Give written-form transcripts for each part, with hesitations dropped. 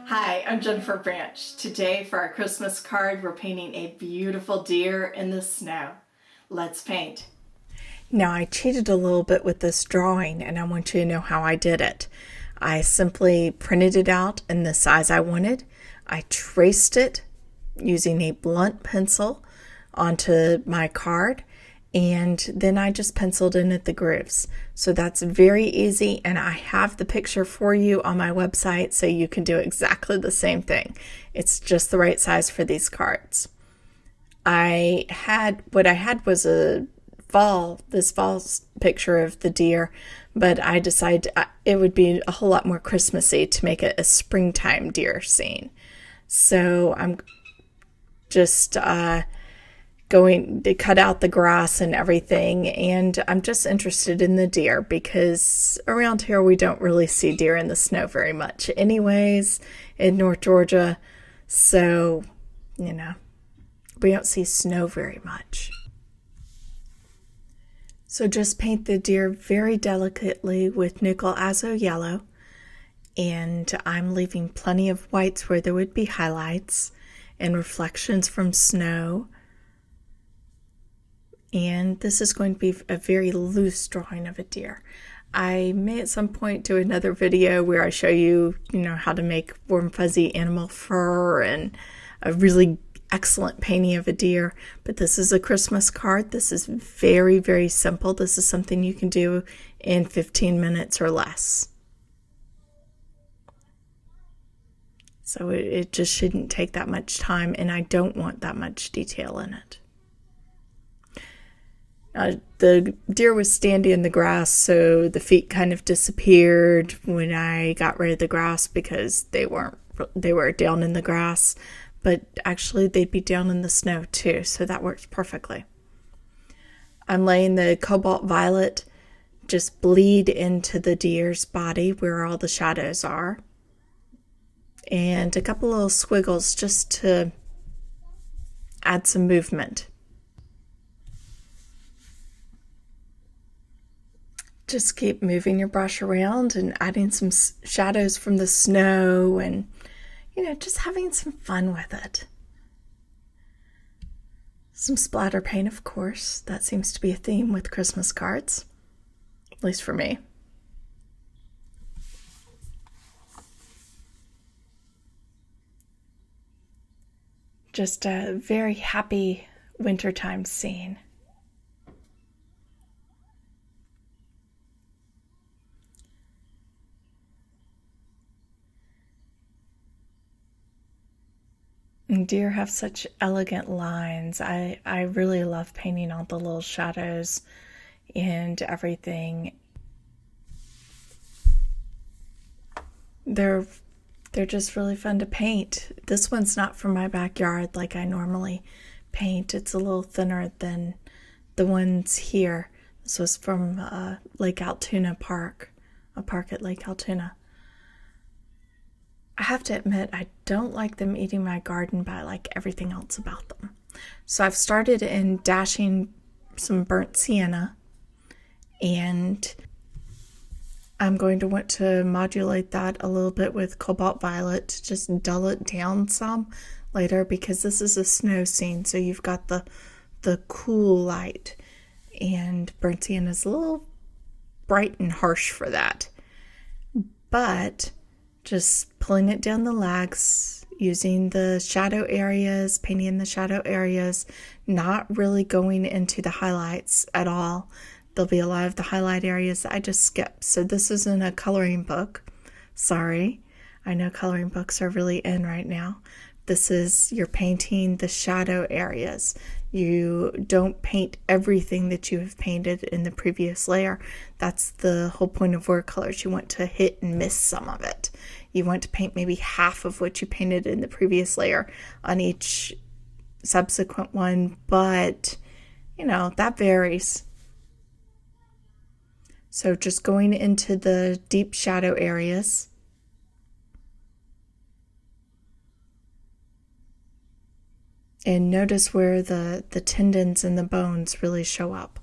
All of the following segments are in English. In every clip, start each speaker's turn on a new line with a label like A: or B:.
A: Hi, I'm Jennifer Branch. Today for our Christmas card, we're painting a beautiful deer in the snow. Let's paint. Now I cheated a little bit with this drawing and I want you to know how I did it. I simply printed it out in the size I wanted. I traced it using a blunt pencil onto my card, and then I just penciled in at the grooves. So that's very easy, and I have the picture for you on my website so you can do exactly the same thing. It's just the right size for these cards. What I had was this fall picture of the deer, but I decided it would be a whole lot more Christmassy to make it a springtime deer scene. So I'm just going to cut out the grass and everything, and I'm just interested in the deer because around here we don't really see deer in the snow very much anyways in North Georgia, so we don't see snow very much. So just paint the deer very delicately with nickel azo yellow, and I'm leaving plenty of whites where there would be highlights and reflections from snow. And this is going to be a very loose drawing of a deer. I may at some point do another video where I show you, how to make warm fuzzy animal fur and a really excellent painting of a deer. But this is a Christmas card. This is very, very simple. This is something you can do in 15 minutes or less. So it just shouldn't take that much time, and I don't want that much detail in it. The deer was standing in the grass, so the feet kind of disappeared when I got rid of the grass because they were down in the grass, but actually they'd be down in the snow too, so that works perfectly. I'm laying the cobalt violet just bleed into the deer's body where all the shadows are, and a couple little squiggles just to add some movement. Just keep moving your brush around and adding some shadows from the snow and, just having some fun with it. Some splatter paint, of course. That seems to be a theme with Christmas cards, at least for me. Just a very happy wintertime scene. And deer have such elegant lines. I really love painting all the little shadows and everything. They're just really fun to paint. This one's not from my backyard like I normally paint. It's a little thinner than the ones here. This was from Lake Altoona Park, a park at Lake Altoona. I have to admit, I don't like them eating my garden, but I like everything else about them. So I've started in dashing some burnt sienna, and I'm going to want to modulate that a little bit with cobalt violet to just dull it down some later, because this is a snow scene, so you've got the cool light, and burnt sienna is a little bright and harsh for that. But just pulling it down the lags, using the shadow areas, painting in the shadow areas, not really going into the highlights at all. There'll be a lot of the highlight areas that I just skipped. So this isn't a coloring book. Sorry. I know coloring books are really in right now. You're painting the shadow areas. You don't paint everything that you have painted in the previous layer. That's the whole point of watercolors. You want to hit and miss some of it. You want to paint maybe half of what you painted in the previous layer on each subsequent one, but that varies. So just going into the deep shadow areas. And notice where the tendons and the bones really show up.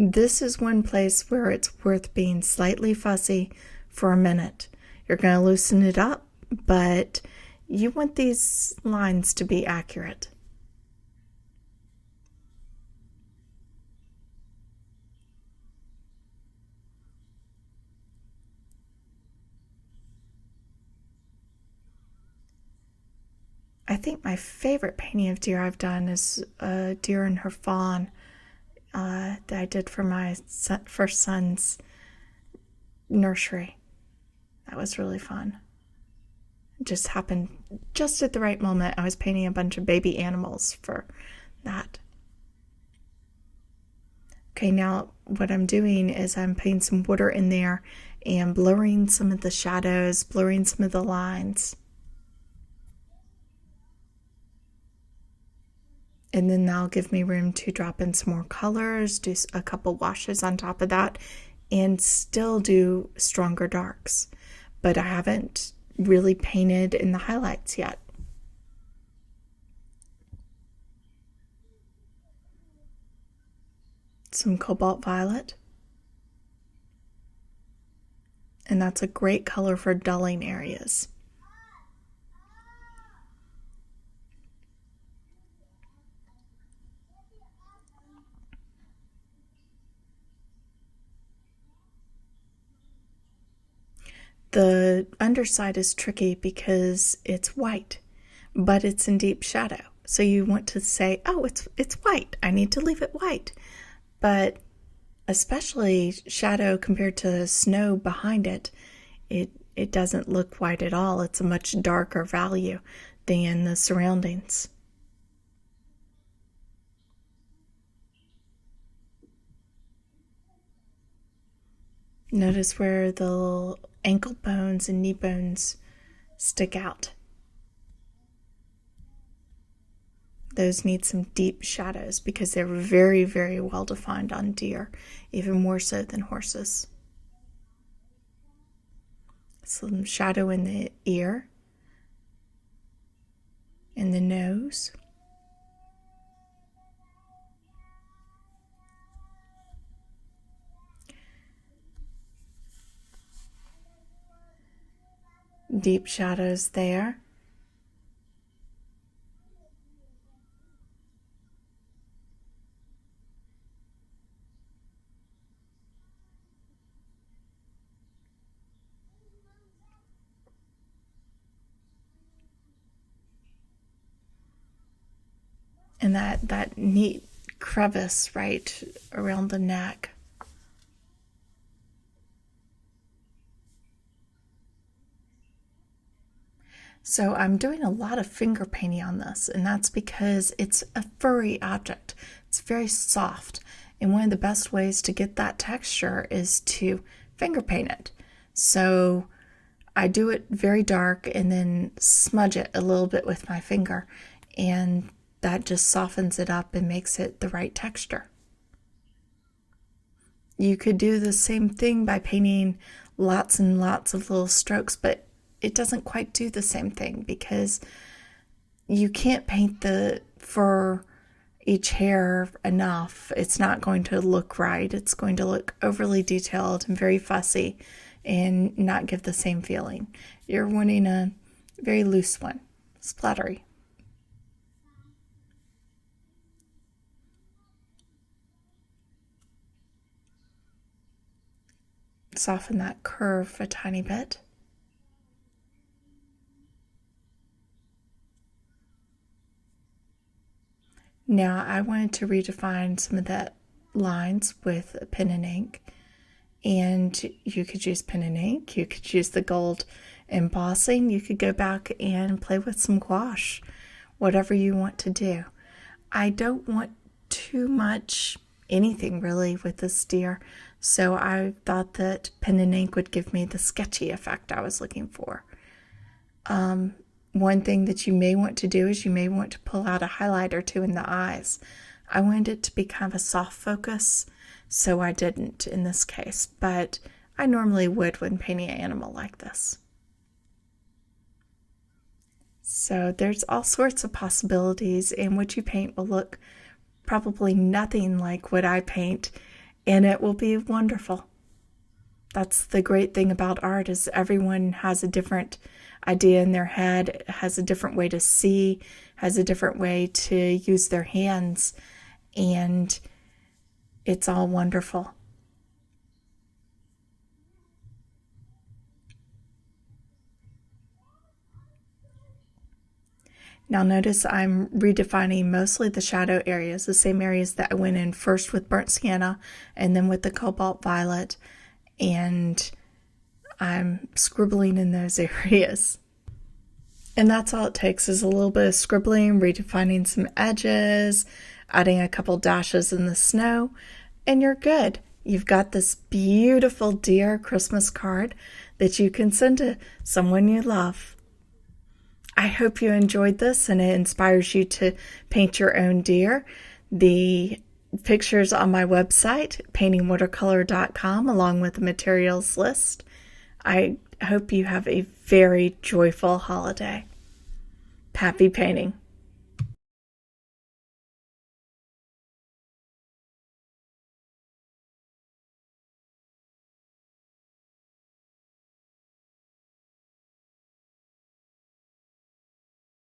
A: This is one place where it's worth being slightly fussy for a minute. You're going to loosen it up, but you want these lines to be accurate. I think my favorite painting of deer I've done is a deer and her fawn that I did for my first son's nursery. That was really fun. It just happened just at the right moment. I was painting a bunch of baby animals for that. Okay, now what I'm doing is I'm putting some water in there and blurring some of the shadows, blurring some of the lines. And then that'll give me room to drop in some more colors, do a couple washes on top of that, and still do stronger darks. But I haven't really painted in the highlights yet. Some cobalt violet. And that's a great color for dulling areas. The underside is tricky because it's white, but it's in deep shadow. So you want to say, oh, it's white. I need to leave it white. But especially shadow compared to snow behind it, it doesn't look white at all. It's a much darker value than the surroundings. Notice where the little ankle bones and knee bones stick out. Those need some deep shadows because they're very, very well defined on deer, even more so than horses. Some shadow in the ear, in the nose. Deep shadows there. And that neat crevice right around the neck. So I'm doing a lot of finger painting on this, and that's because it's a furry object. It's very soft, and one of the best ways to get that texture is to finger paint it. So I do it very dark and then smudge it a little bit with my finger, and that just softens it up and makes it the right texture. You could do the same thing by painting lots and lots of little strokes, but it doesn't quite do the same thing because you can't paint the fur each hair enough. It's not going to look right. It's going to look overly detailed and very fussy and not give the same feeling. You're wanting a very loose one, splattery. Soften that curve a tiny bit. Now I wanted to redefine some of the lines with a pen and ink, and you could use pen and ink, you could use the gold embossing, you could go back and play with some gouache, whatever you want to do. I don't want too much anything really with this deer, so I thought that pen and ink would give me the sketchy effect I was looking for. One thing that you may want to do is you may want to pull out a highlight or two in the eyes. I wanted it to be kind of a soft focus, so I didn't in this case, but I normally would when painting an animal like this. So there's all sorts of possibilities, and what you paint will look probably nothing like what I paint and it will be wonderful. That's the great thing about art, is everyone has a different idea in their head, has a different way to see, has a different way to use their hands, and it's all wonderful. Now notice I'm redefining mostly the shadow areas, the same areas that I went in first with burnt sienna and then with the cobalt violet, and I'm scribbling in those areas. And that's all it takes, is a little bit of scribbling, redefining some edges, adding a couple dashes in the snow, and you're good. You've got this beautiful deer Christmas card that you can send to someone you love. I hope you enjoyed this and it inspires you to paint your own deer. The pictures on my website, paintingwatercolor.com, along with the materials list. I hope you have a very joyful holiday. Happy painting.